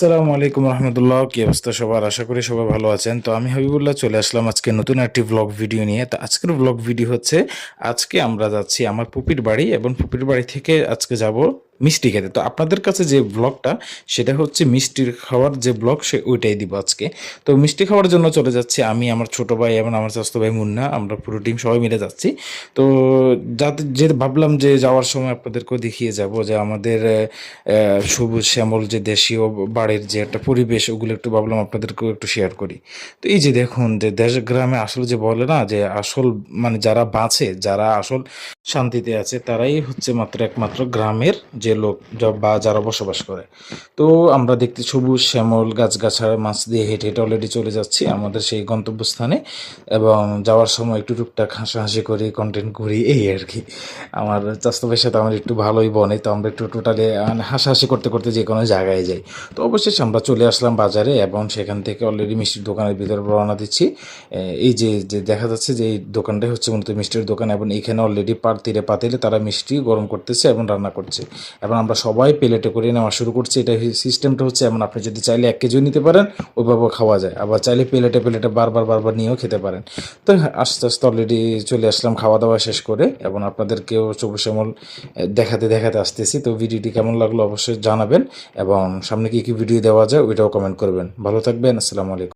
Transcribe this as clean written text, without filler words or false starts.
আসসালামু আলাইকুম রহমতুল্লাহ, কি অবস্থা সবার? আশা করি সবাই ভালো আছেন। তো আমি হাবিবুল্লাহ চলে আসলাম আজকে নতুন একটি ব্লগ ভিডিও নিয়ে। তো আজকের ব্লগ ভিডিও হচ্ছে, আজকে আমরা যাচ্ছি আমার ফুপির বাড়ি এবং ফুপির বাড়ি থেকে আজকে যাব মিষ্টি খেতে। তো আপনাদের কাছে যে ব্লগটা, সেটা হচ্ছে মিষ্টির খাওয়ার যে ব্লগ, সে ওইটাই দিব আজকে। তো মিষ্টি খাওয়ার জন্য চলে যাচ্ছি আমি, আমার ছোট ভাই এবং আমার চাচাতো ভাই মুন্না, আমরা পুরো টিম সবাই মিলে যাচ্ছি। তো যাতে যে ভাবলাম যে যাওয়ার সময় আপনাদেরকেও দেখিয়ে যাব যে আমাদের সবুজ শ্যামল যে দেশীয় বাড়ির যে একটা পরিবেশ, ওগুলো একটু ভাবলাম আপনাদেরকেও একটু শেয়ার করি। তো এই যে দেখুন, যে দেশ গ্রামে আসলে যে বলে না যে আসল, মানে যারা বাঁচে, যারা আসল শান্তিতে আছে, তারাই হচ্ছে মাত্র একমাত্র গ্রামের যে লোক বা যারা বসবাস করে। তো আমরা দেখতে সবুজ শ্যামল গাছগাছার মাছ দিয়ে হেঁটে হেঁটে অলরেডি চলে যাচ্ছি আমাদের সেই গন্তব্যস্থানে। এবং যাওয়ার সময় একটু টুকটাক হাসাহাসি করি, কন্টেন্ট করি, এই আর কি। আমার চাচাতো ভাইয়ের সাথে আমার একটু ভালোই বনে, তো আমরা একটু টোটালি মানে হাসাহাসি করতে করতে যে কোনো জায়গায় যাই। তো অবশেষে আমরা চলে আসলাম বাজারে এবং সেখান থেকে অলরেডি মিষ্টির দোকানের ভিতরে রওনা দিচ্ছি। এই যে যে দেখা যাচ্ছে যে এই দোকানটাই হচ্ছে মূলত মিষ্টির দোকান, এবং এখানে অলরেডি পাতিলে পাতিলে তারা মিষ্টি গরম করতেছে এবং রান্না করছে। এবং আমরা সবাই প্লেটে করে নেওয়া শুরু করছি। এটা সিস্টেমটা হচ্ছে এমন, আপনি যদি চাইলে 1 কেজিও নিতে পারেন, ওইভাবে খাওয়া যায়, আবার চাইলে প্লেটে প্লেটে বারবার বারবার নিয়েও খেতে পারেন। তো আস্তে আস্তে অলরেডি চলে আসলাম খাওয়া দাওয়া শেষ করে, এবং আপনাদেরকেও সবুজ শ্যামল দেখাতে দেখাতে আসতেছি। তো ভিডিওটি কেমন লাগলো অবশ্যই জানাবেন, এবং সামনে কি কি ভিডিও দেওয়া যায় ওইটাও কমেন্ট করবেন। ভালো থাকবেন। আসসালামু আলাইকুম।